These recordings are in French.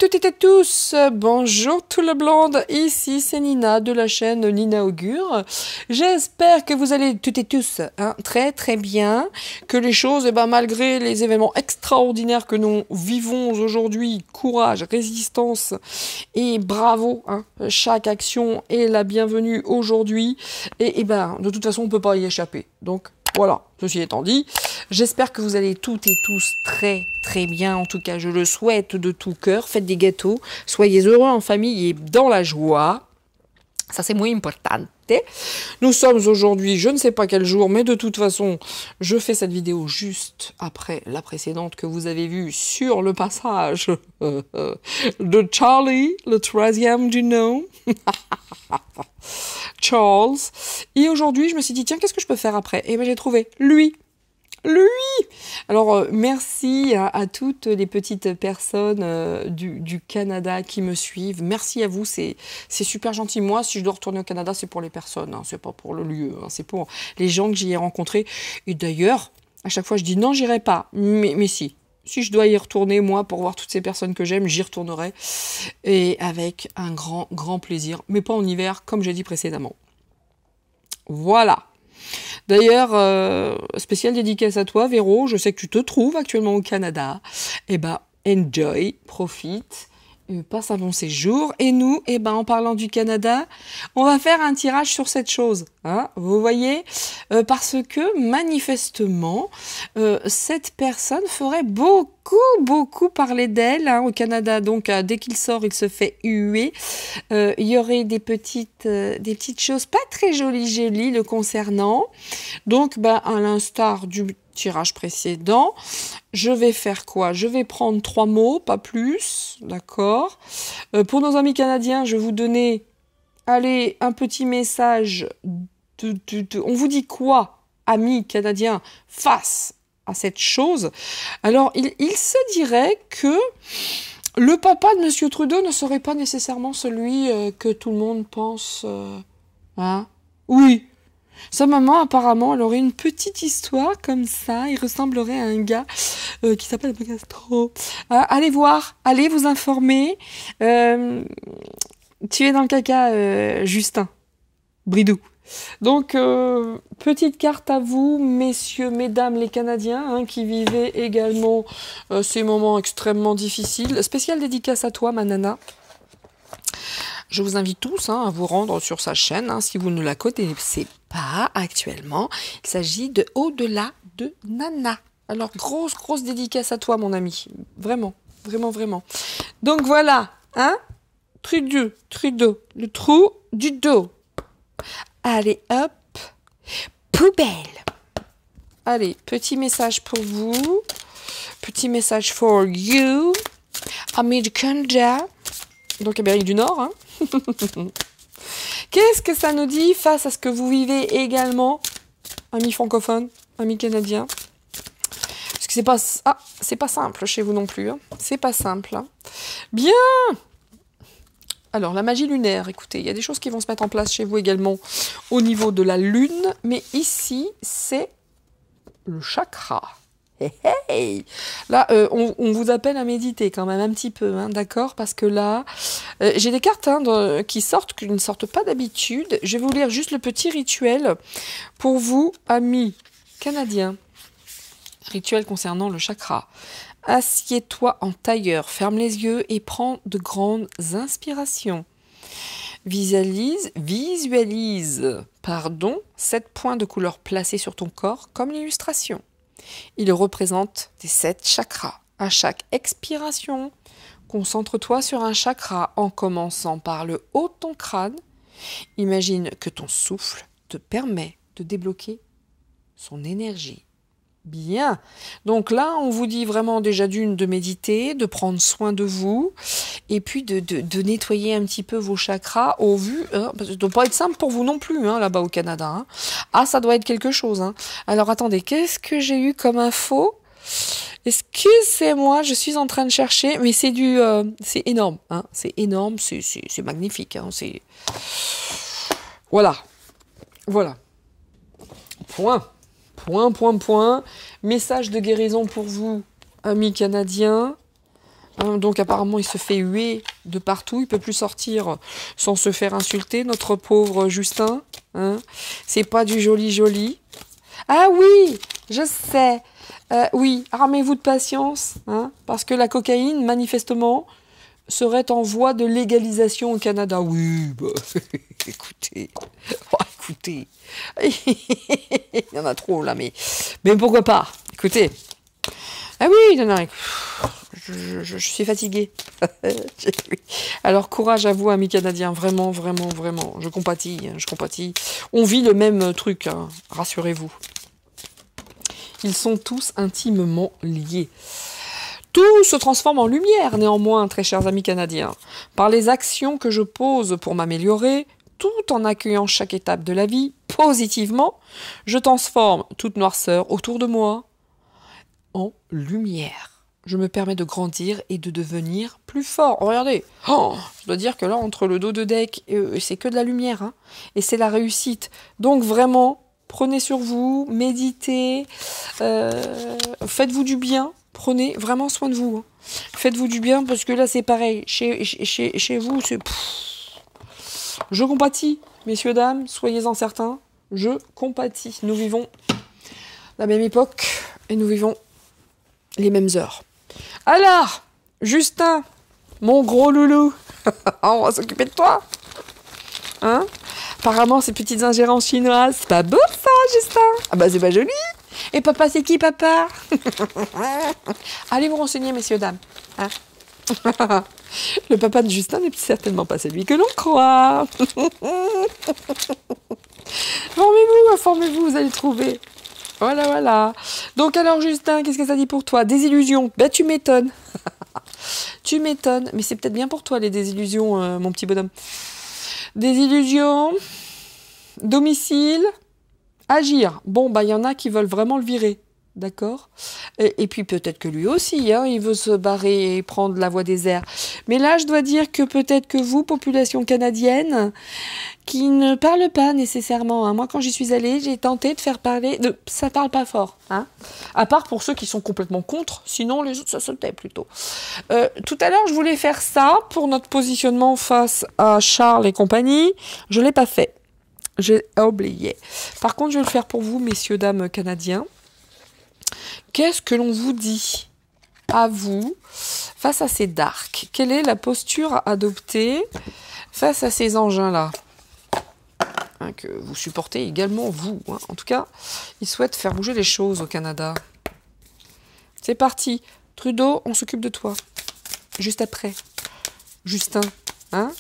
toutes et à tous, bonjour tout le blonde, ici c'est Nina de la chaîne Nina Augure. J'espère que vous allez toutes et tous très très bien, que les choses, malgré les événements extraordinaires que nous vivons aujourd'hui, courage, résistance et bravo, chaque action est la bienvenue aujourd'hui et de toute façon on ne peut pas y échapper. Donc voilà, ceci étant dit, j'espère que vous allez toutes et tous très très bien, en tout cas je le souhaite de tout cœur, faites des gâteaux, soyez heureux en famille et dans la joie, ça c'est muy importante. Nous sommes aujourd'hui, je ne sais pas quel jour, mais de toute façon, je fais cette vidéo juste après la précédente que vous avez vue sur le passage de Charlie, le 13e du nom. Charles. Et aujourd'hui, je me suis dit, tiens, qu'est-ce que je peux faire après? Et j'ai trouvé lui. Alors, merci à toutes les petites personnes du Canada qui me suivent. Merci à vous, c'est super gentil. Moi, si je dois retourner au Canada, c'est pour les personnes, c'est pas pour le lieu, c'est pour les gens que j'y ai rencontrés. Et d'ailleurs, à chaque fois, je dis non, j'irai pas. Mais si. Si je dois y retourner, moi, pour voir toutes ces personnes que j'aime, j'y retournerai. Et avec un grand plaisir. Mais pas en hiver, comme j'ai dit précédemment. Voilà. D'ailleurs, spéciale dédicace à toi, Véro. Je sais que tu te trouves actuellement au Canada. Enjoy, profite. Passe un bon séjour. Et nous, en parlant du Canada, on va faire un tirage sur cette chose. Vous voyez, parce que manifestement, cette personne ferait beaucoup parler d'elle au Canada. Donc, dès qu'il sort, il se fait huer. Il y aurait des petites choses pas très jolies le concernant. Donc, à l'instar du tirage précédent, je vais faire quoi? Je vais prendre 3 mots, pas plus, d'accord? Pour nos amis canadiens, je vais vous donner, allez, un petit message. On vous dit quoi, amis canadiens, face à cette chose? Alors, il se dirait que le papa de Monsieur Trudeau ne serait pas nécessairement celui que tout le monde pense. Oui. Sa maman, apparemment, elle aurait une petite histoire comme ça. Il ressemblerait à un gars qui s'appelle Castro. Allez voir, allez vous informer. Tu es dans le caca, Justin Bridou. Donc, petite carte à vous, messieurs, mesdames, les Canadiens, qui vivaient également ces moments extrêmement difficiles. Spéciale dédicace à toi, ma nana. Je vous invite tous à vous rendre sur sa chaîne, si vous ne la connaissez pas actuellement. Il s'agit de Au-delà de Nana. Alors, grosse dédicace à toi, mon ami. Vraiment. Donc voilà, Trudeau, le trou du dos. Allez, hop, poubelle. Allez, petit message pour vous. Petit message for you. Amis du Canada. Donc, Amérique du Nord, Qu'est-ce que ça nous dit face à ce que vous vivez également, amis francophones, amis canadiens? Parce que c'est pas simple chez vous non plus. C'est pas simple. Bien. Alors, la magie lunaire, écoutez, il y a des choses qui vont se mettre en place chez vous également au niveau de la lune. Mais ici, c'est le chakra. Hey. Là, on vous appelle à méditer quand même un petit peu, d'accord? Parce que là, j'ai des cartes qui ne sortent pas d'habitude. Je vais vous lire juste le petit rituel pour vous, amis canadiens. Rituel concernant le chakra. Assieds-toi en tailleur, ferme les yeux et prends de grandes inspirations. Visualise, 7 points de couleur placés sur ton corps comme l'illustration. Il représente les 7 chakras. À chaque expiration, concentre-toi sur un chakra en commençant par le haut de ton crâne. Imagine que ton souffle te permet de débloquer son énergie. Bien. Donc là, on vous dit vraiment déjà de méditer, de prendre soin de vous et puis de nettoyer un petit peu vos chakras au vu. Parce que ça ne doit pas être simple pour vous non plus, là-bas au Canada. Ça doit être quelque chose. Alors attendez, qu'est-ce que j'ai eu comme info? Excusez-moi, je suis en train de chercher, mais c'est c'est énorme. C'est énorme, c'est magnifique. Voilà. Point. Message de guérison pour vous, amis canadiens. Hein, donc apparemment, il se fait huer de partout. Il peut plus sortir sans se faire insulter, notre pauvre Justin. Hein. C'est pas du joli. Ah oui, je sais. Oui, armez-vous de patience, hein, parce que la cocaïne, manifestement, serait en voie de légalisation au Canada. Oui, bah, écoutez, écoutez, il y en a trop là, mais pourquoi pas, écoutez. Ah oui, non, je suis fatiguée. Alors courage à vous, amis canadiens, vraiment, je compatis. On vit le même truc, hein, rassurez-vous. Ils sont tous intimement liés. Tout se transforme en lumière, néanmoins, très chers amis canadiens, par les actions que je pose pour m'améliorer, tout en accueillant chaque étape de la vie positivement, je transforme toute noirceur autour de moi en lumière. Je me permets de grandir et de devenir plus fort. Oh, regardez, je dois dire que là, entre le dos de deck, c'est que de la lumière, hein, et c'est la réussite. Donc vraiment, prenez sur vous, méditez, faites-vous du bien. Prenez vraiment soin de vous. Hein. Faites-vous du bien parce que là, c'est pareil. Chez vous, c'est... Je compatis, messieurs, dames, soyez-en certains. Je compatis. Nous vivons la même époque et nous vivons les mêmes heures. Alors, Justin, mon gros loulou, on va s'occuper de toi. Hein? Apparemment, ces petites ingérences chinoises, c'est pas beau ça, Justin. Ah bah, c'est pas joli. Et papa, c'est qui, papa? Allez vous renseigner, messieurs, dames. Hein. Le papa de Justin n'est certainement pas celui que l'on croit. Formez-vous, vous allez trouver. Voilà. Donc alors, Justin, qu'est-ce que ça dit pour toi? Désillusion. Ben, tu m'étonnes. Tu m'étonnes. Mais c'est peut-être bien pour toi, les désillusions, mon petit bonhomme. Désillusion. Domicile. Agir. Bon, bah, il y en a qui veulent vraiment le virer. D'accord? Et puis peut-être que lui aussi, hein, il veut se barrer et prendre la voie des airs. Mais là, je dois dire que peut-être que vous, population canadienne, qui ne parle pas nécessairement, hein. Moi, quand j'y suis allée, j'ai tenté de faire parler... Ça parle pas fort. Hein, à part pour ceux qui sont complètement contre. Sinon, les autres, ça se tait plutôt. Tout à l'heure, je voulais faire ça pour notre positionnement face à Charles et compagnie. Je l'ai pas fait. J'ai oublié. Par contre, je vais le faire pour vous, messieurs, dames canadiens. Qu'est-ce que l'on vous dit à vous face à ces darks? Quelle est la posture à adopter face à ces engins-là, hein, que vous supportez également, vous, hein. En tout cas, ils souhaitent faire bouger les choses au Canada. C'est parti. Trudeau, on s'occupe de toi. Juste après. Justin, hein?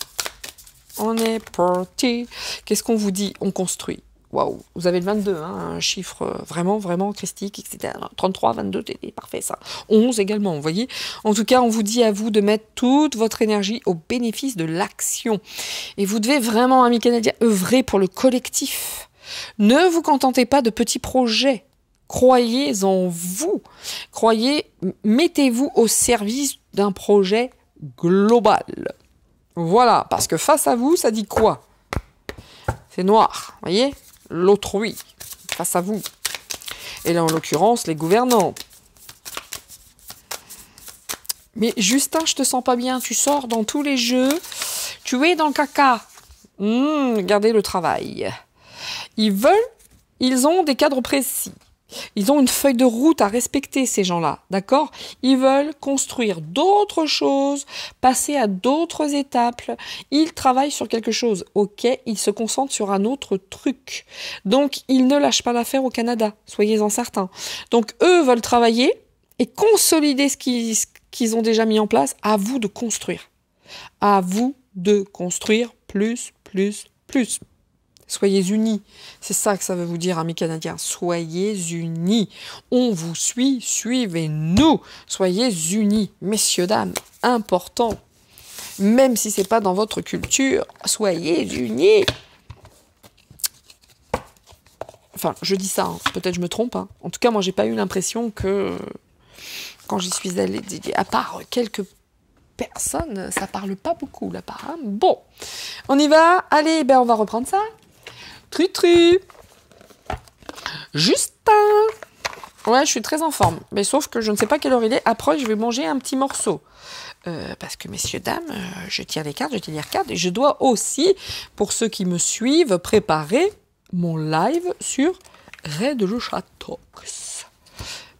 On est parti. Qu'est-ce qu'on vous dit? On construit. Waouh, vous avez le 22, hein, un chiffre vraiment christique, etc. 33, 22, c'est parfait ça. 11 également, vous voyez. En tout cas, on vous dit à vous de mettre toute votre énergie au bénéfice de l'action. Et vous devez vraiment, amis canadiens, œuvrer pour le collectif. Ne vous contentez pas de petits projets. Croyez en vous. Mettez-vous au service d'un projet global. Voilà, parce que face à vous, ça dit quoi? C'est noir, vous voyez? L'autrui, face à vous. Et là, en l'occurrence, les gouvernants. Mais Justin, je te sens pas bien. Tu sors dans tous les jeux. Tu es dans le caca. Regardez le travail. Ils ont des cadres précis. Ils ont une feuille de route à respecter, ces gens-là, d'accord? Ils veulent construire d'autres choses, passer à d'autres étapes. Ils travaillent sur quelque chose, ok? Ils se concentrent sur un autre truc. Donc, ils ne lâchent pas l'affaire au Canada, soyez-en certains. Donc, eux veulent travailler et consolider ce qu'ils ont déjà mis en place. À vous de construire. À vous de construire plus. Soyez unis. C'est ça que ça veut vous dire, amis canadiens. Soyez unis. On vous suit, suivez-nous. Soyez unis. Messieurs, dames, important. Même si c'est pas dans votre culture, soyez unis. Enfin, je dis ça, hein. Peut-être je me trompe. Hein. En tout cas, moi, j'ai pas eu l'impression que, quand j'y suis allée, à part quelques personnes, ça parle pas beaucoup, là-bas. Hein. Bon, on y va. Allez, on va reprendre ça. Tru. Justin, Ouais, je suis très en forme. Mais sauf que je ne sais pas quelle heure il est. Après, je vais manger un petit morceau. Parce que, messieurs, dames, je tire les cartes, je tire les cartes. Et je dois aussi, pour ceux qui me suivent, préparer mon live sur Raid le Chatox.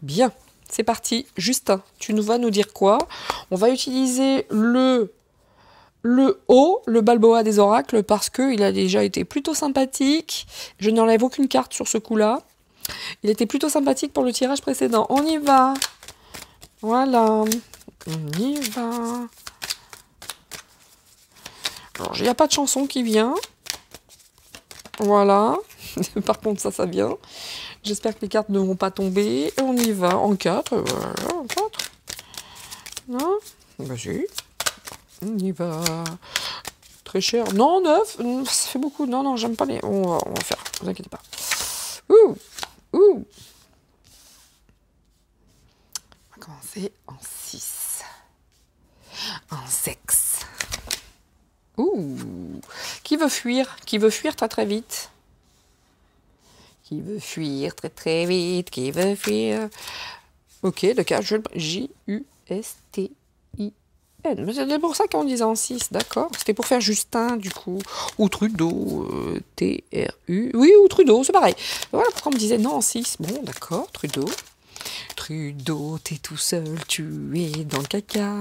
Bien, c'est parti. Justin, tu vas nous dire quoi? On va utiliser le haut, le Balboa des oracles, parce qu'il a déjà été plutôt sympathique. Je n'enlève aucune carte sur ce coup-là. Il était plutôt sympathique pour le tirage précédent. On y va. Voilà. On y va. Alors, il n'y a pas de chanson qui vient. Voilà. Par contre, ça vient. J'espère que les cartes ne vont pas tomber. On y va en 4. Voilà, en 4. Non? Vas-y. On y va. Très cher. Non, 9. Ça fait beaucoup. Non, non, j'aime pas les... On va faire. Ne vous inquiétez pas. Ouh. Ouh. On va commencer en 6. En 6. Ouh. Qui veut fuir? Qui veut fuir très très vite? Qui veut fuir très très vite? Qui veut fuir? Ok, le cas, J-U-S-T-I-N. C'est pour ça qu'on disait en 6, d'accord. C'était pour faire Justin, du coup. Ou Trudeau, T-R-U. Oui, ou Trudeau, c'est pareil. Voilà pourquoi on me disait non en 6. Bon, d'accord, Trudeau. Trudeau, t'es tout seul, tu es dans le caca.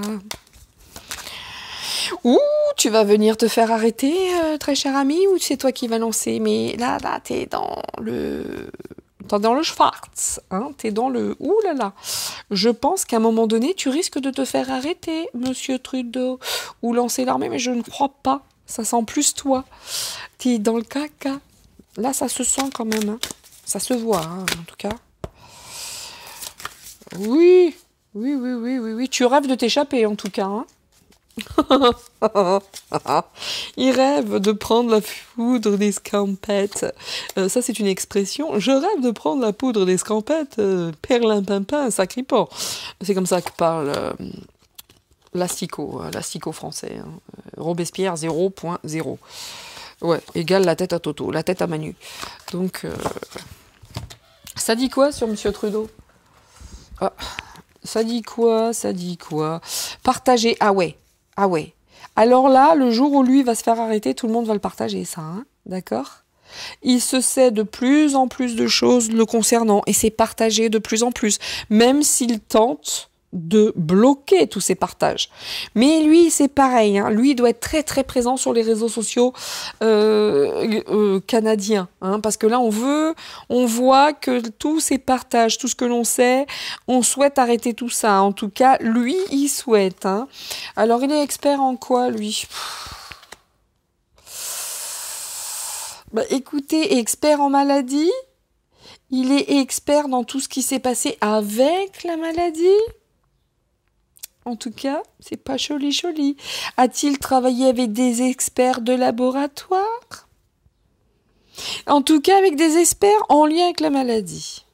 Ouh, tu vas venir te faire arrêter, très cher ami, ou c'est toi qui vas lancer? Mais là, t'es dans le... T'es dans le Schwarz, hein, t'es dans le... Ouh là là. Je pense qu'à un moment donné, tu risques de te faire arrêter, monsieur Trudeau, ou lancer l'armée, mais je ne crois pas. Ça sent plus toi. T'es dans le caca. Là, ça se sent quand même, hein. Ça se voit, hein, en tout cas. Oui, oui, oui, oui, oui, oui. Tu rêves de t'échapper, en tout cas, hein. Il rêve de prendre la poudre des scampettes. Ça, c'est une expression. Je rêve de prendre la poudre des scampettes. Perlimpinpin, sacripant. C'est comme ça que parle l'asticot français. Hein. Robespierre 0.0. Ouais, égale la tête à Toto, la tête à Manu. Donc, ça dit quoi sur Monsieur Trudeau? Ah, ça dit quoi? Ça dit quoi? Partager. Ah ouais. Ah ouais. Alors là, le jour où lui va se faire arrêter, tout le monde va le partager, ça, hein, d'accord? Il se sait de plus en plus de choses le concernant et c'est partagé de plus en plus, même s'il tente de bloquer tous ces partages. Mais lui, c'est pareil, hein, lui, il doit être très très présent sur les réseaux sociaux canadiens, hein, parce que là, on voit que tous ces partages, tout ce que l'on sait, on souhaite arrêter tout ça. En tout cas, lui, il souhaite. Hein. Alors, il est expert en quoi, lui? Bah, écoutez, expert en maladie. Il est expert dans tout ce qui s'est passé avec la maladie. En tout cas, c'est pas joli. A-t-il travaillé avec des experts de laboratoire? En tout cas, avec des experts en lien avec la maladie.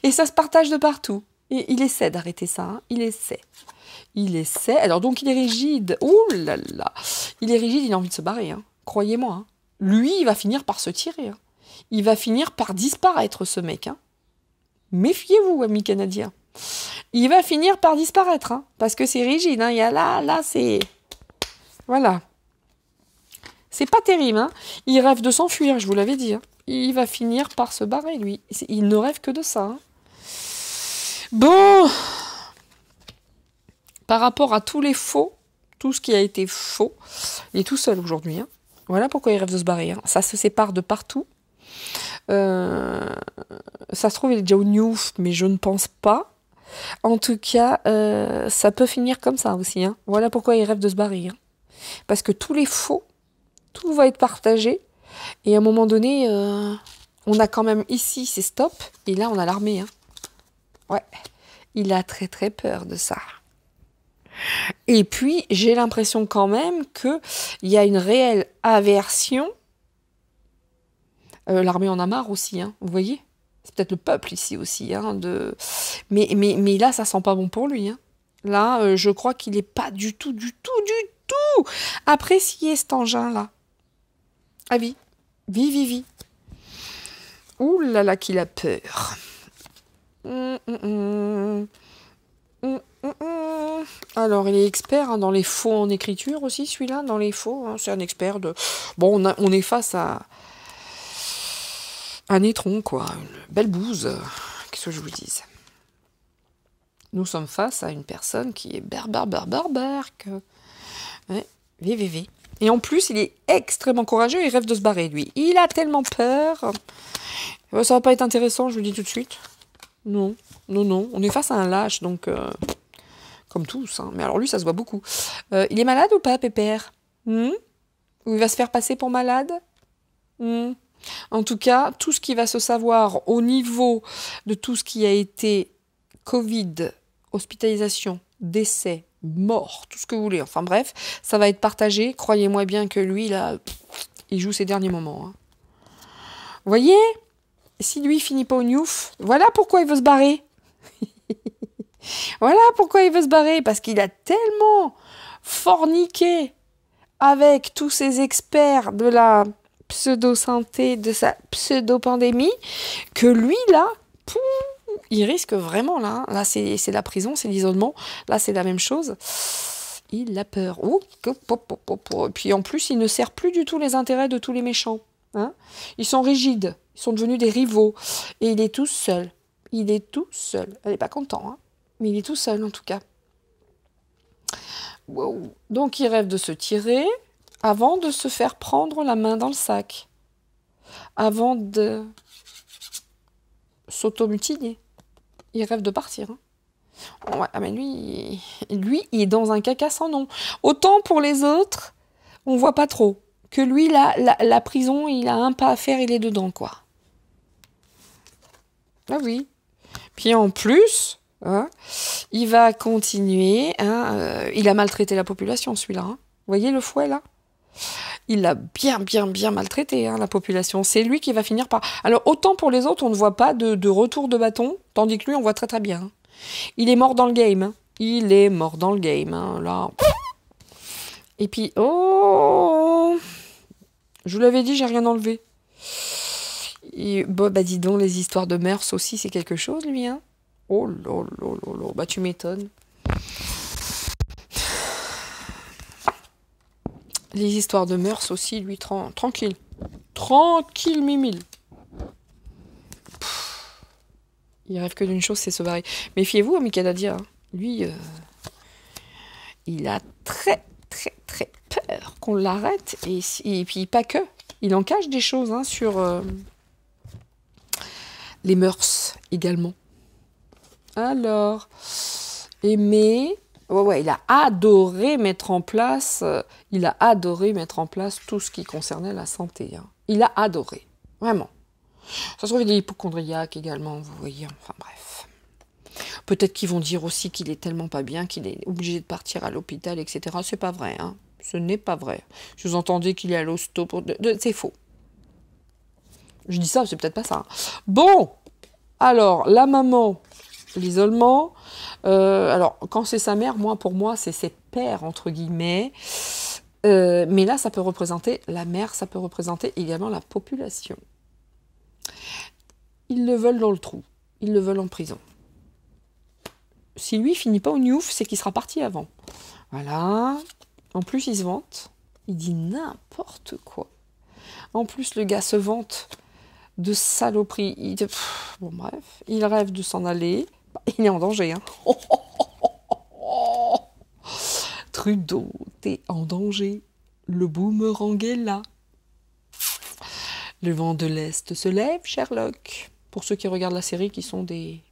Et ça se partage de partout. Et il essaie d'arrêter ça, hein. Il essaie. Alors donc, il est rigide. Ouh là là. Il est rigide, il a envie de se barrer, hein. Croyez-moi. Hein. Lui, il va finir par se tirer. Hein. Il va finir par disparaître, ce mec. Hein. Méfiez-vous, amis canadiens. Il va finir par disparaître, hein, parce que c'est rigide. Hein. Il y a là, c'est... Voilà. C'est pas terrible. Hein. Il rêve de s'enfuir, je vous l'avais dit. Hein. Il va finir par se barrer, lui. Il ne rêve que de ça. Hein. Bon. Par rapport à tous les faux, tout ce qui a été faux, il est tout seul aujourd'hui. Hein. Voilà pourquoi il rêve de se barrer. Hein. Ça se sépare de partout. Ça se trouve, il est déjà au Newf, mais je ne pense pas. En tout cas, ça peut finir comme ça aussi. Hein. Voilà pourquoi il rêve de se barrer. Hein. Parce que tous les faux, tout va être partagé. Et à un moment donné, on a quand même ici, c'est stop. Et là, on a l'armée. Hein. Ouais, il a très très peur de ça. Et puis, j'ai l'impression quand même qu'il y a une réelle aversion. L'armée en a marre aussi, hein, vous voyez? C'est peut-être le peuple ici aussi. Hein, mais là, ça sent pas bon pour lui. Hein. Là, je crois qu'il n'est pas du tout apprécié cet engin-là. Ah oui. Ouh là là qu'il a peur. Hum, hum, hum. Alors, il est expert hein, dans les faux en écriture aussi, celui-là, dans les faux. Hein, c'est un expert de... Bon, on est face à un étron, quoi. Une belle bouse. Qu'est-ce que je vous dise? Nous sommes face à une personne qui est berbère. Ouais, VVV. Et en plus, il est extrêmement courageux, il rêve de se barrer, lui. Il a tellement peur. Ça va pas être intéressant, je vous le dis tout de suite. Non, on est face à un lâche, donc... Comme tous, hein. Mais alors lui, ça se voit beaucoup. Il est malade ou pas, Pépère? Ou il va se faire passer pour malade? En tout cas, tout ce qui va se savoir au niveau de tout ce qui a été Covid, hospitalisation, décès, mort, tout ce que vous voulez. Enfin bref, ça va être partagé. Croyez-moi bien que lui, là, il joue ses derniers moments. Hein. Vous voyez? Si lui finit pas au Newf, voilà pourquoi il veut se barrer. Voilà pourquoi il veut se barrer, parce qu'il a tellement forniqué avec tous ces experts de la pseudo-santé, de sa pseudo-pandémie, que lui, là, il risque vraiment, là. Là, c'est la prison, c'est l'isolement. Là, c'est la même chose. Il a peur. Et puis, en plus, il ne sert plus du tout les intérêts de tous les méchants. Hein, ils sont rigides. Ils sont devenus des rivaux. Et il est tout seul. Il est tout seul. Elle n'est pas contente, hein. Mais il est tout seul, en tout cas. Wow. Donc, il rêve de se tirer avant de se faire prendre la main dans le sac. Avant de s'automutiner. Il rêve de partir. Hein. Ouais, mais lui, il est dans un caca sans nom. Autant pour les autres, on voit pas trop. Que lui, la prison, il a un pas à faire, il est dedans, quoi. Ah oui. Puis en plus... Hein, il va continuer. Hein, il a maltraité la population, celui-là. Hein. Vous voyez le fouet, là? Il l'a bien maltraité, hein, la population. C'est lui qui va finir par... Alors, autant pour les autres, on ne voit pas de retour de bâton, tandis que lui, on voit très très bien. Hein. Il est mort dans le game. Hein. Il est mort dans le game, hein, là. Et puis, oh... Je vous l'avais dit, j'ai rien enlevé. Et, bon, bah dis donc, les histoires de mœurs aussi, c'est quelque chose, lui, hein. Oh là là là là, bah tu m'étonnes. Les histoires de mœurs aussi, lui, tranquille. Tranquille, mimile. Il rêve que d'une chose, c'est se barrer. Méfiez-vous, ami Canadien. Hein. Lui, il a très peur qu'on l'arrête. Et puis, pas que. Il en cache des choses hein, sur les mœurs également. Alors, aimer, ouais, il a adoré mettre en place tout ce qui concernait la santé. Hein. Il a adoré, vraiment. Ça se trouve, il est hypochondriaque également, vous voyez, enfin bref. Peut-être qu'ils vont dire aussi qu'il est tellement pas bien qu'il est obligé de partir à l'hôpital, etc. C'est pas vrai, hein. Ce n'est pas vrai. Je vous entendais qu'il est à l'hosto pour... C'est faux. Je dis ça, c'est peut-être pas ça. Hein. Bon, alors, la maman... L'isolement, alors quand c'est sa mère, pour moi, c'est ses pères, entre guillemets. Mais là, ça peut représenter la mère, ça peut représenter également la population. Ils le veulent dans le trou, ils le veulent en prison. Si lui finit pas au Newf, c'est qu'il sera parti avant. Voilà. En plus, il se vante. Il dit n'importe quoi. En plus, le gars se vante de saloperie. Bon, bref. Il rêve de s'en aller. Il est en danger, hein. Trudeau, t'es en danger. Le boomerang est là. Le vent de l'Est se lève, Sherlock. Pour ceux qui regardent la série, qui sont des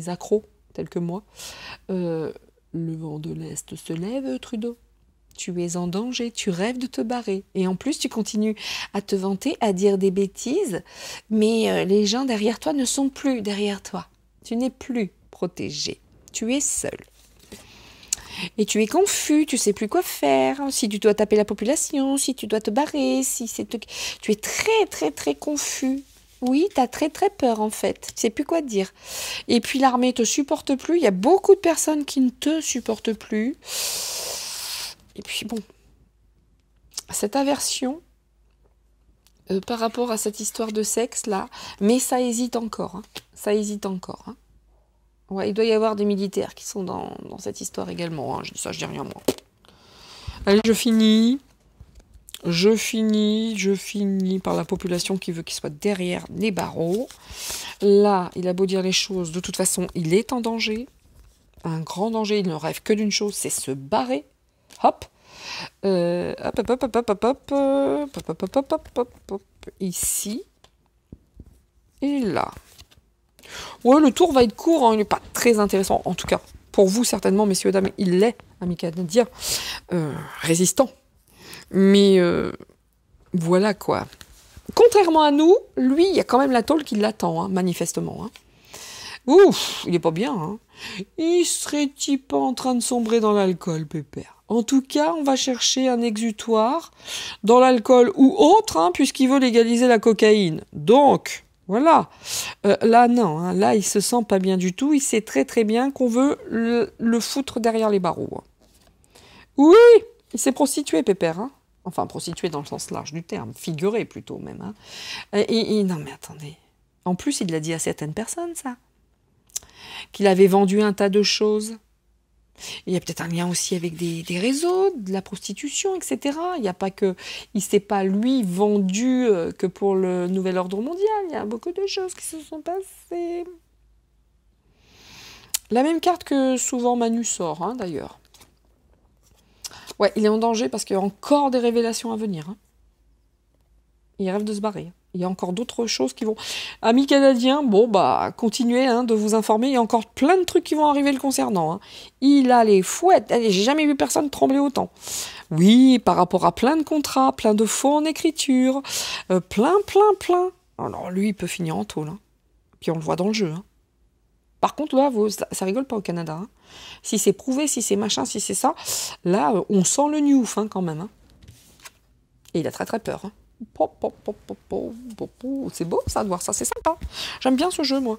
accros, tels que moi. Le vent de l'Est se lève, Trudeau. Tu es en danger, tu rêves de te barrer. Et en plus, tu continues à te vanter, à dire des bêtises, mais les gens derrière toi ne sont plus derrière toi. Tu n'es plus protégé. Tu es seul. Et tu es confus, tu sais plus quoi faire, si tu dois taper la population, si tu dois te barrer, tu es très confus. Oui, tu as très peur en fait, tu sais plus quoi dire. Et puis l'armée te supporte plus, il y a beaucoup de personnes qui ne te supportent plus. Et puis bon, cette aversion par rapport à cette histoire de sexe là, mais ça hésite encore. Hein. Ça hésite encore. Hein. Ouais, il doit y avoir des militaires qui sont dans cette histoire également. Hein. Je dis ça, je dis rien moi. Allez, je finis par la population qui veut qu'il soit derrière les barreaux. Là, il a beau dire les choses, de toute façon, il est en danger. Un grand danger, il ne rêve que d'une chose, c'est se barrer. Hop. Hop, hop, hop, hop, hop, hop, hop, hop, hop, hop, hop, hop, hop, ici. Et là. Ouais, le tour va être court, hein, il n'est pas très intéressant. En tout cas, pour vous, certainement, messieurs, dames, il l'est, ami canadien. Résistant. Mais voilà quoi. Contrairement à nous, lui, il y a quand même la tôle qui l'attend, hein, manifestement. Hein. Ouf, il est pas bien. Hein. Il serait-il pas en train de sombrer dans l'alcool, pépère? En tout cas, on va chercher un exutoire dans l'alcool ou autre, hein, puisqu'il veut légaliser la cocaïne. Donc, voilà. Là, non. Hein, là, il se sent pas bien du tout. Il sait très très bien qu'on veut le foutre derrière les barreaux. Hein. Oui, il s'est prostitué, pépère. Hein. Enfin, prostitué dans le sens large du terme. Figuré, plutôt, même. Hein. Non, mais attendez. En plus, il l'a dit à certaines personnes, ça. Qu'il avait vendu un tas de choses. Il y a peut-être un lien aussi avec des réseaux, de la prostitution, etc. Il n'y a pas que... Il ne s'est pas, lui, vendu que pour le nouvel ordre mondial. Il y a beaucoup de choses qui se sont passées. La même carte que souvent Manu sort, hein, d'ailleurs. Ouais, il est en danger parce qu'il y a encore des révélations à venir. Hein. Il rêve de se barrer. Il y a encore d'autres choses qui vont... Amis canadiens, bon, bah, continuez hein, de vous informer. Il y a encore plein de trucs qui vont arriver le concernant. Hein. Il a les fouettes. Allez, j'ai jamais vu personne trembler autant. Oui, par rapport à plein de contrats, plein de faux en écriture, plein. Alors, lui, il peut finir en tôle. Hein. Puis on le voit dans le jeu. Hein. Par contre, là, ça rigole pas au Canada. Hein. Si c'est prouvé, si c'est machin, si c'est ça, là, on sent le newf hein, quand même. Hein. Et il a très très peur. Hein. C'est beau ça de voir ça, c'est sympa. J'aime bien ce jeu moi.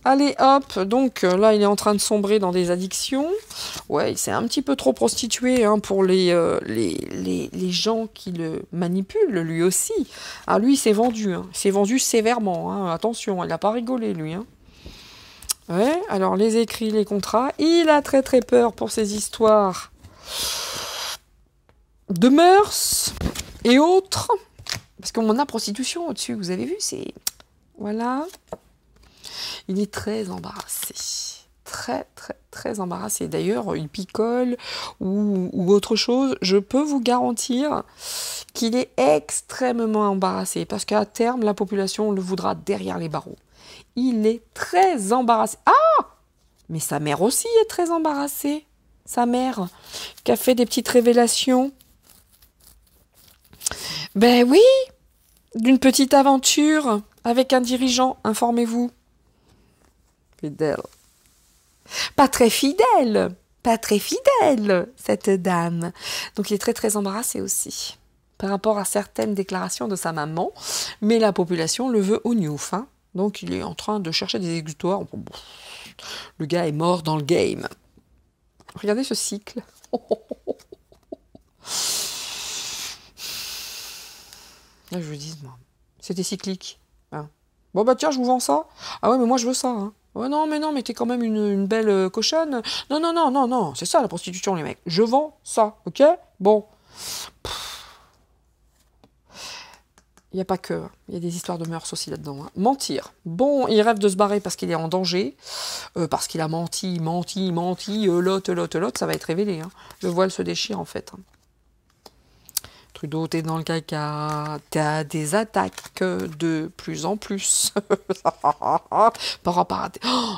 Allez hop, donc là il est en train de sombrer dans des addictions. Ouais, il s'est un petit peu trop prostitué hein, pour les gens qui le manipulent, lui aussi. Ah lui il s'est vendu, hein. Il s'est vendu sévèrement, hein. Attention, il n'a pas rigolé lui. Hein. Ouais, alors les écrits, les contrats, il a très très peur pour ces histoires de mœurs et autres. Parce qu'on a prostitution au-dessus, vous avez vu, c'est... Voilà. Il est très embarrassé. Très embarrassé. D'ailleurs, il picole ou autre chose. Je peux vous garantir qu'il est extrêmement embarrassé. Parce qu'à terme, la population le voudra derrière les barreaux. Il est très embarrassé. Ah! Mais sa mère aussi est très embarrassée. Sa mère, qui a fait des petites révélations. Ben oui, d'une petite aventure avec un dirigeant, informez-vous. Fidèle. Pas très fidèle, cette dame. Donc il est très embarrassé aussi, par rapport à certaines déclarations de sa maman, mais la population le veut au newf. Hein. Donc il est en train de chercher des exutoires. Le gars est mort dans le game. Regardez ce cycle. Je vous dis, moi, c'était cyclique. Hein. Bon bah tiens, je vous vends ça. Ah ouais, mais moi je veux ça. Hein. Oh non, mais t'es quand même une belle cochonne. Non, c'est ça la prostitution, les mecs. Je vends ça, ok? Bon. Il n'y a pas que. Il y a des histoires de mœurs aussi là-dedans. Hein. Mentir. Bon, il rêve de se barrer parce qu'il est en danger. Parce qu'il a menti. L'autre, ça va être révélé. Hein. Le voile se déchire en fait. Hein. Trudeau, t'es dans le caca, t'as des attaques de plus en plus.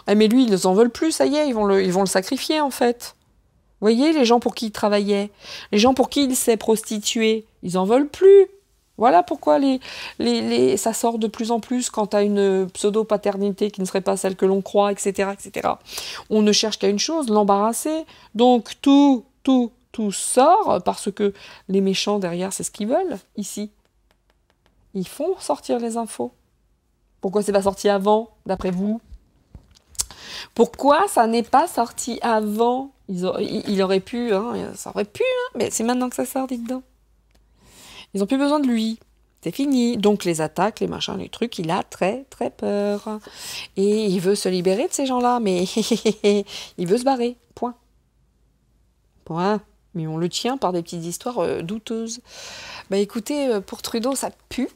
Mais lui, ils en veulent plus, ça y est, ils vont le sacrifier en fait. Vous voyez, les gens pour qui il travaillait, les gens pour qui il s'est prostitué, ils en veulent plus. Voilà pourquoi ça sort de plus en plus quand t'as une pseudo-paternité qui ne serait pas celle que l'on croit, etc. On ne cherche qu'à une chose, l'embarrasser. Donc tout sort parce que les méchants derrière, c'est ce qu'ils veulent, ici. Ils font sortir les infos. Pourquoi c'est pas sorti avant, d'après vous? Pourquoi ça n'est pas sorti avant? Il aurait pu, hein, ça aurait pu, hein, mais c'est maintenant que ça sort, dites donc. Ils n'ont plus besoin de lui. C'est fini. Donc les attaques, les machins, les trucs, il a très très peur. Et il veut se libérer de ces gens-là, mais il veut se barrer. Point. Point. Mais on le tient par des petites histoires douteuses. Bah écoutez, pour Trudeau, ça pue.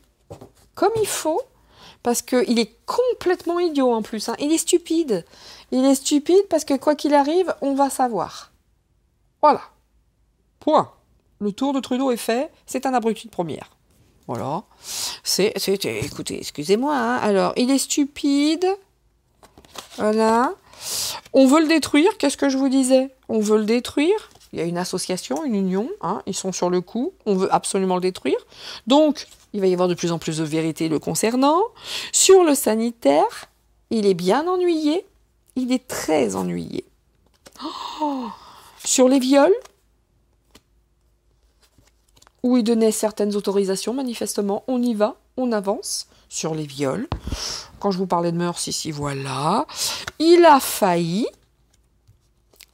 Comme il faut. Parce qu'il est complètement idiot en plus. Hein. Il est stupide. Il est stupide parce que quoi qu'il arrive, on va savoir. Voilà. Point. Le tour de Trudeau est fait. C'est un abruti de première. Voilà. Écoutez, excusez-moi. Hein. Alors, il est stupide. Voilà. On veut le détruire. Qu'est-ce que je vous disais? On veut le détruire. Il y a une association, une union. Hein. Ils sont sur le coup. On veut absolument le détruire. Donc, il va y avoir de plus en plus de vérité le concernant. Sur le sanitaire, il est bien ennuyé. Il est très ennuyé. Oh. Sur les viols, où il donnait certaines autorisations, manifestement, on y va, on avance sur les viols. Quand je vous parlais de mœurs, ici, voilà. Il a failli,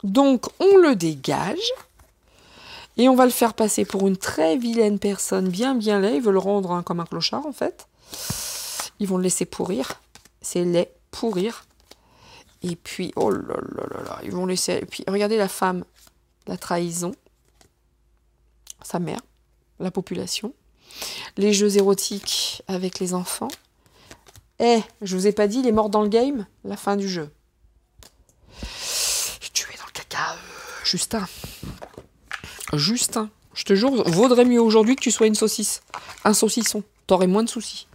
donc on le dégage, et on va le faire passer pour une très vilaine personne, bien laid. Ils veulent le rendre hein, comme un clochard, en fait. Ils vont le laisser pourrir. C'est laid, pourrir. Et puis, oh là là là là, ils vont laisser... Et puis, regardez la femme, la trahison, sa mère, la population, les jeux érotiques avec les enfants. Je vous ai pas dit, il est mort dans le game, la fin du jeu. Tu es dans le caca, Justin. Justin, je te jure, vaudrait mieux aujourd'hui que tu sois une saucisse. Un saucisson, t'aurais moins de soucis.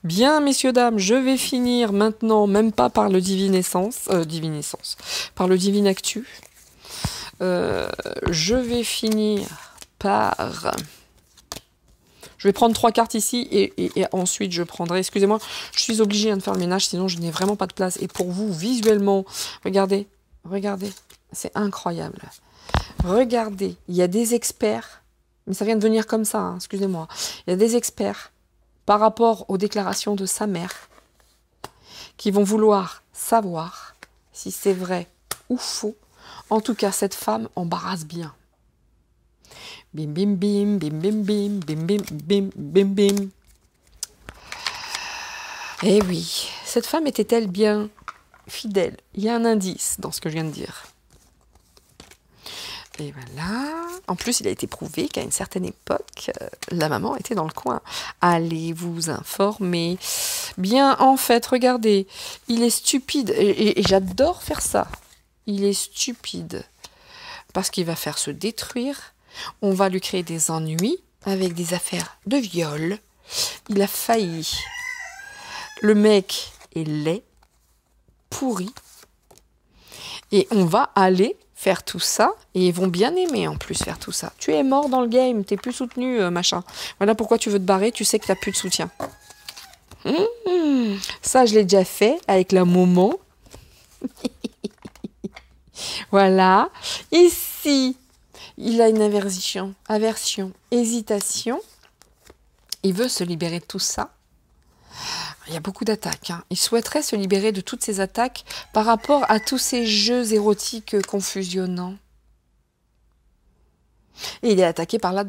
Bien, messieurs, dames, je vais finir maintenant, même pas par le par le Divine Actu. Je vais finir par... Je vais prendre 3 cartes ici et ensuite je prendrai... Excusez-moi, je suis obligée de faire le ménage, sinon je n'ai vraiment pas de place. Et pour vous, visuellement, regardez, c'est incroyable. Regardez, il y a des experts, mais ça vient de venir comme ça, hein, excusez-moi. Il y a des experts par rapport aux déclarations de sa mère qui vont vouloir savoir si c'est vrai ou faux. En tout cas, cette femme embarrasse bien. Bim, bim, bim, bim, bim, bim, bim, bim, bim, bim, bim. Eh oui, cette femme était-elle bien fidèle? Il y a un indice dans ce que je viens de dire. Et voilà. En plus, il a été prouvé qu'à une certaine époque, la maman était dans le coin. Allez vous informer. Bien, en fait, regardez, il est stupide. Et j'adore faire ça. Il est stupide. Parce qu'il va faire se détruire. On va lui créer des ennuis avec des affaires de viol. Il a failli. Le mec est laid, pourri. Et on va aller faire tout ça, et ils vont bien aimer en plus faire tout ça. Tu es mort dans le game, t'es plus soutenu, machin. Voilà pourquoi tu veux te barrer, tu sais que t'as plus de soutien. Ça, je l'ai déjà fait avec la maman. Voilà. Ici, il a une aversion, hésitation. Il veut se libérer de tout ça. Il y a beaucoup d'attaques. Hein. Il souhaiterait se libérer de toutes ces attaques par rapport à tous ces jeux érotiques confusionnants. Et il est attaqué par là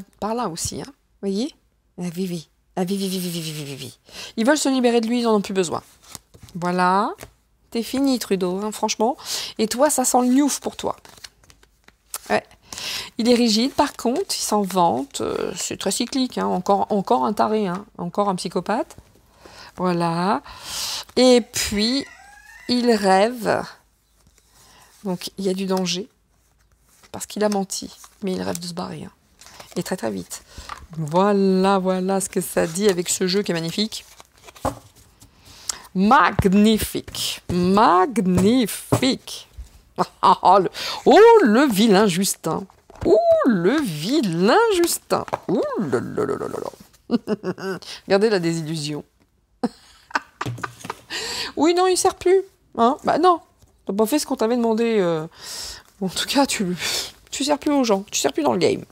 aussi. Hein. Vous voyez? Vivi. Ils veulent se libérer de lui, ils n'en ont plus besoin. Voilà. T'es fini, Trudeau, hein, franchement. Et toi, ça sent le gnouf pour toi. Ouais. Il est rigide, par contre, il s'en vante. C'est très cyclique. Hein. Encore un taré, hein. Encore un psychopathe. Voilà. Et puis, il rêve. Donc, il y a du danger. Parce qu'il a menti. Mais il rêve de se barrer. Hein. Et très très vite. Voilà ce que ça dit avec ce jeu qui est magnifique. Magnifique. Le vilain Justin. Le vilain Justin. Là là là là là. Regardez la désillusion. Oui, non, il sert plus. Hein, bah non, t'as pas fait ce qu'on t'avait demandé. En tout cas, tu sers plus aux gens, tu sers plus dans le game.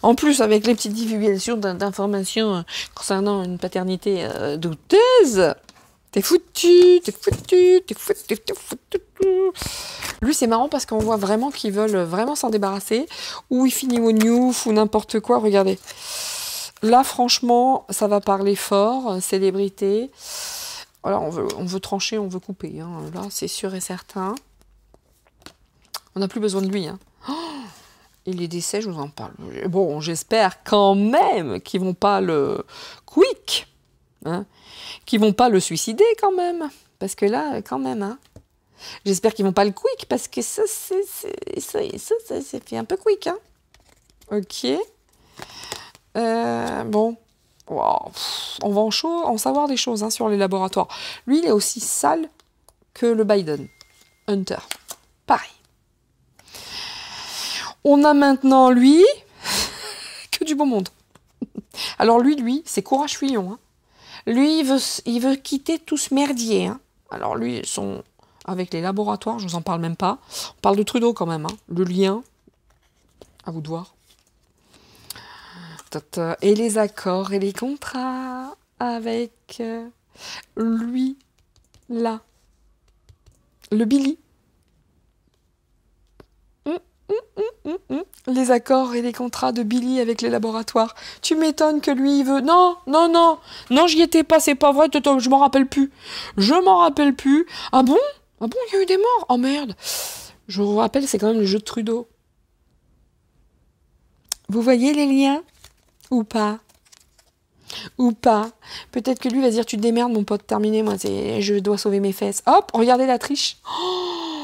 En plus, avec les petites divulgations d'informations concernant une paternité douteuse, t'es foutu. Lui, c'est marrant parce qu'on voit vraiment qu'ils veulent vraiment s'en débarrasser, ou il finit au Newf, ou n'importe quoi, regardez. Là, franchement, ça va parler fort, célébrité. Voilà, on veut trancher, on veut couper. Hein. Là, c'est sûr et certain. On n'a plus besoin de lui. Hein. Et les décès, je vous en parle. Bon, j'espère quand même qu'ils vont pas le quick. Hein, qu'ils vont pas le suicider quand même. Parce que là, quand même, hein. J'espère qu'ils vont pas le quick, parce que ça fait un peu quick, hein. Ok. Bon. Wow. On va en savoir des choses hein, sur les laboratoires. Lui, il est aussi sale que le Biden. Hunter. Pareil. On a maintenant, lui, que du beau monde. Alors lui, c'est courage Fillon. Hein. Lui, il veut quitter tout ce merdier. Hein. Alors lui, avec les laboratoires, je vous en parle même pas. On parle de Trudeau quand même. Hein. Le lien, à vous de voir. Et les accords et les contrats avec lui, là. Le Billy. Les accords et les contrats de Billy avec les laboratoires. Tu m'étonnes que lui, il veut... Non, j'y étais pas, c'est pas vrai, je m'en rappelle plus. Ah bon, il y a eu des morts. Oh merde. Je vous rappelle, c'est quand même le jeu de Trudeau. Vous voyez les liens? Ou pas? Peut-être que lui va dire, tu te démerdes, mon pote, terminé, moi, je dois sauver mes fesses. Hop, regardez la triche. Oh,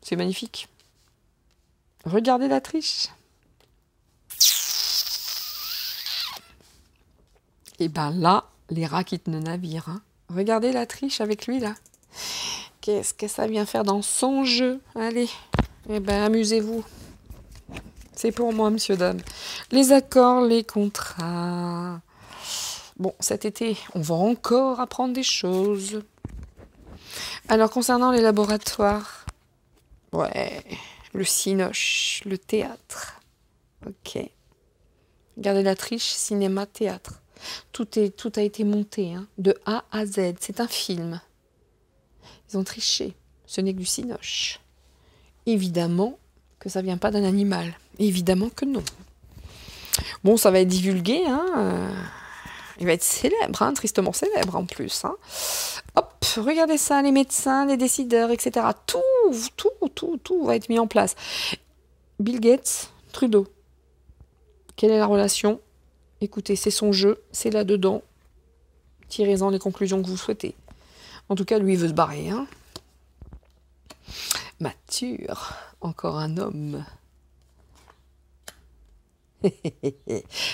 c'est magnifique. Regardez la triche. Et ben là, les rats quittent le navire. Hein. Regardez la triche avec lui, là. Qu'est-ce que ça vient faire dans son jeu? Allez, eh ben amusez-vous. C'est pour moi, monsieur Dame. Les accords, les contrats. Bon, cet été, on va encore apprendre des choses. Alors, concernant les laboratoires, ouais, le cinoche, le théâtre. Ok. Regardez la triche, cinéma, théâtre. Tout a été monté, hein, de A à Z. C'est un film. Ils ont triché. Ce n'est que du cinoche. Évidemment que ça vient pas d'un animal. Évidemment que non. Bon, ça va être divulgué, hein. Il va être célèbre, hein, tristement célèbre en plus. Hein. Hop, regardez ça, les médecins, les décideurs, etc. Tout va être mis en place. Bill Gates, Trudeau. Quelle est la relation? Écoutez, c'est son jeu, c'est là-dedans. Tirez-en les conclusions que vous souhaitez. En tout cas, lui, il veut se barrer. Hein. Mature, encore un homme.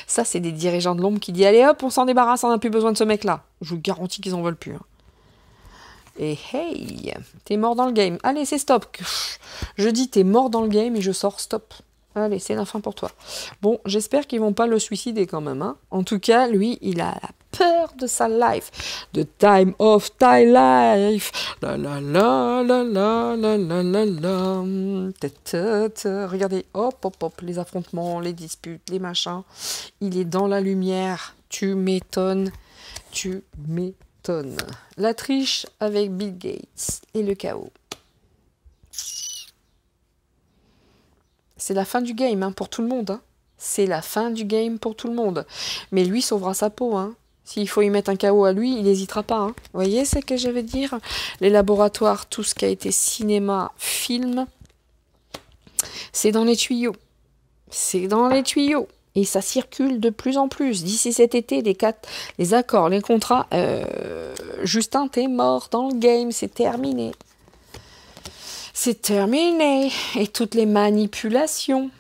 Ça, c'est des dirigeants de l'ombre qui disent allez hop, on s'en débarrasse, on n'a plus besoin de ce mec-là. Je vous garantis qu'ils en veulent plus. Hein. Et hey, t'es mort dans le game. Allez, c'est stop. Je dis t'es mort dans le game et je sors stop. Allez, c'est la fin pour toi. Bon, j'espère qu'ils vont pas le suicider quand même. Hein. En tout cas, lui, il a la peur de sa life. The time of thy life. La la la la la la la la la. Regardez, hop, les affrontements, les disputes, les machins. Il est dans la lumière. Tu m'étonnes. La triche avec Bill Gates et le chaos. C'est la fin du game hein, pour tout le monde. Hein. C'est la fin du game pour tout le monde. Mais lui sauvera sa peau. Hein. S'il faut y mettre un KO à lui, il n'hésitera pas. Hein. Vous voyez ce que je veux dire? Les laboratoires, tout ce qui a été cinéma, film, c'est dans les tuyaux. Et ça circule de plus en plus. D'ici cet été, les accords, les contrats, Justin, t'es mort dans le game, c'est terminé. C'est terminé. Et toutes les manipulations.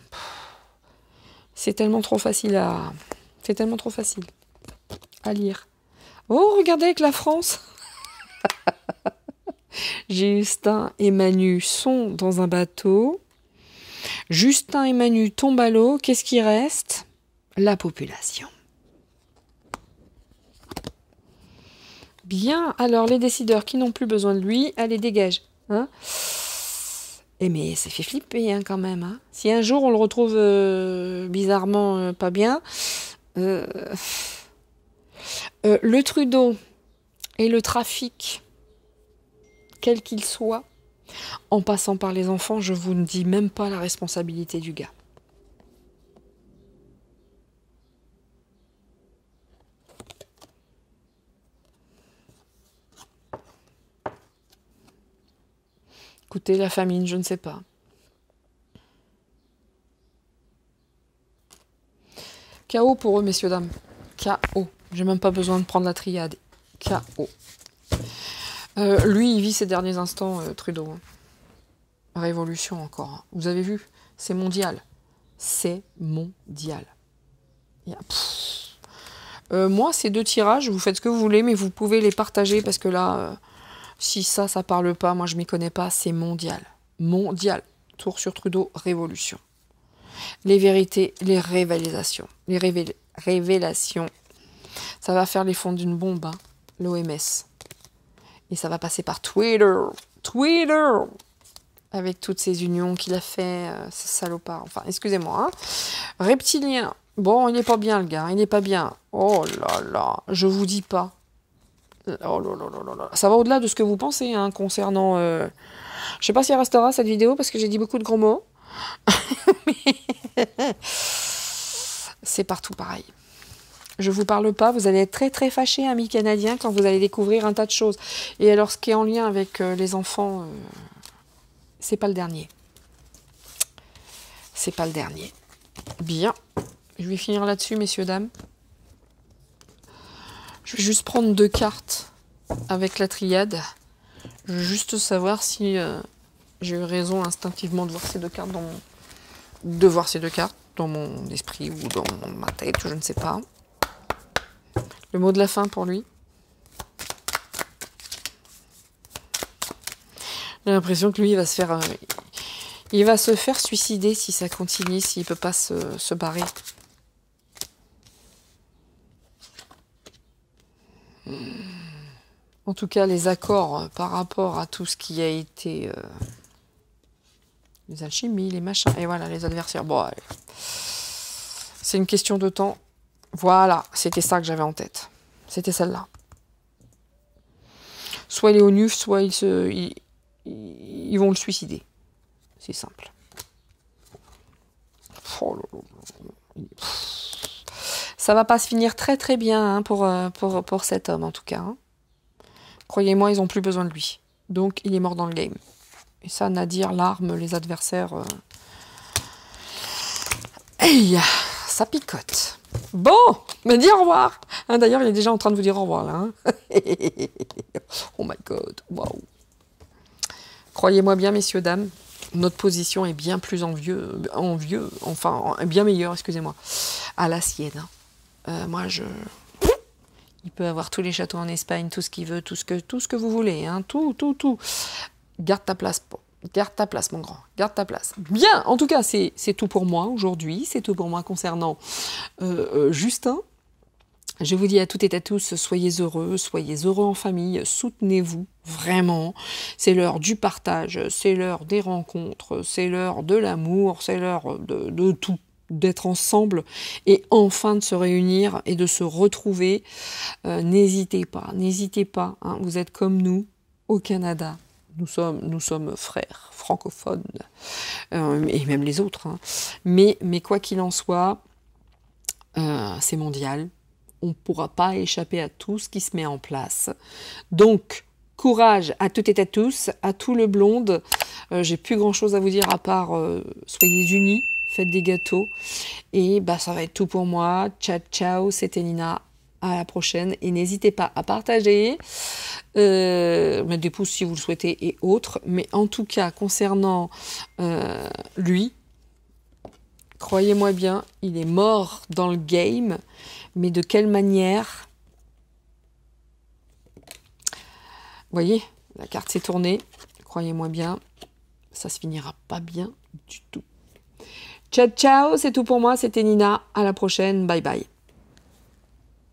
C'est tellement trop facile à lire. Oh, regardez avec la France. Justin et Manu sont dans un bateau. Justin et Manu tombent à l'eau. Qu'est-ce qui reste? La population. Bien. Alors, les décideurs qui n'ont plus besoin de lui, allez, dégage. Hein? Eh mais c'est fait flipper hein, quand même. Hein. Si un jour on le retrouve bizarrement pas bien, le Trudeau et le trafic, quel qu'il soit, en passant par les enfants, je vous ne dis même pas la responsabilité du gars. Écoutez, la famine, je ne sais pas. KO pour eux, messieurs, dames. KO. J'ai même pas besoin de prendre la triade. KO. Lui, il vit ses derniers instants, Trudeau. Hein. Révolution encore. Hein. Vous avez vu? C'est mondial. C'est mondial. Moi, ces 2 tirages, vous faites ce que vous voulez, mais vous pouvez les partager parce que là, si ça parle pas, moi je m'y connais pas, c'est mondial. Mondial. Tour sur Trudeau, révolution. Les vérités, les révélations. Les révélations. Ça va faire les fonds d'une bombe, hein, l'OMS. Et ça va passer par Twitter. Twitter! Avec toutes ces unions qu'il a fait, ce salopard. Enfin, excusez-moi. Hein. Reptilien. Bon, il n'est pas bien, le gars. Il n'est pas bien. Oh là là. Je vous dis pas. Oh là là là là. Ça va au-delà de ce que vous pensez, hein, concernant... Je sais pas si elle restera, cette vidéo, parce que j'ai dit beaucoup de gros mots. C'est partout pareil. Je vous parle pas, vous allez être très très fâchés, amis canadiens, quand vous allez découvrir un tas de choses. Et alors, ce qui est en lien avec les enfants, c'est pas le dernier. C'est pas le dernier. Bien. Je vais finir là-dessus, messieurs, dames. Je vais juste prendre 2 cartes avec la triade. Je veux juste savoir si j'ai eu raison instinctivement de voir ces 2 cartes dans mon esprit ou dans ma tête, je ne sais pas. Le mot de la fin pour lui. J'ai l'impression que lui, il va se faire suicider si ça continue, s'il peut pas se barrer. En tout cas, les accords par rapport à tout ce qui a été... les alchimies, les machins, et voilà, les adversaires. Bon, allez. C'est une question de temps. Voilà, c'était ça que j'avais en tête. C'était celle-là. Soit il est au NUF, soit ils vont le suicider. C'est simple. Oh là là. Ça va pas se finir très très bien, hein, pour cet homme en tout cas. Hein. Croyez-moi, ils ont plus besoin de lui. Donc il est mort dans le game. Et ça, Nadir, l'arme, les adversaires... Hey, ça picote. Bon, me dis au revoir. Hein, d'ailleurs, il est déjà en train de vous dire au revoir, là. Hein. Oh my God, waouh. Croyez-moi bien, messieurs, dames, notre position est bien plus bien meilleure, excusez-moi, à la sienne. Moi, il peut avoir tous les châteaux en Espagne, tout ce qu'il veut, tout ce que vous voulez, hein, tout. Garde ta place, mon grand. Garde ta place. Bien, en tout cas, c'est tout pour moi aujourd'hui. C'est tout pour moi concernant Justin. Je vous dis à toutes et à tous, soyez heureux en famille, soutenez-vous, vraiment. C'est l'heure du partage, c'est l'heure des rencontres, c'est l'heure de l'amour, c'est l'heure de tout, d'être ensemble et enfin de se réunir et de se retrouver. N'hésitez pas, hein, vous êtes comme nous au Canada. Nous sommes frères francophones, et même les autres. Hein. Mais quoi qu'il en soit, c'est mondial. On ne pourra pas échapper à tout ce qui se met en place. Donc, courage à toutes et à tous, à tout le blonde. J'ai plus grand-chose à vous dire à part soyez unis, faites des gâteaux. Et ça va être tout pour moi. Ciao, ciao, c'était Nina. À la prochaine. Et n'hésitez pas à partager, mettre des pouces si vous le souhaitez et autres. Mais en tout cas, concernant lui, croyez-moi bien, il est mort dans le game. Mais de quelle manière? Vous voyez, la carte s'est tournée. Croyez-moi bien, ça se finira pas bien du tout. Ciao, ciao, c'est tout pour moi. C'était Nina. À la prochaine. Bye bye.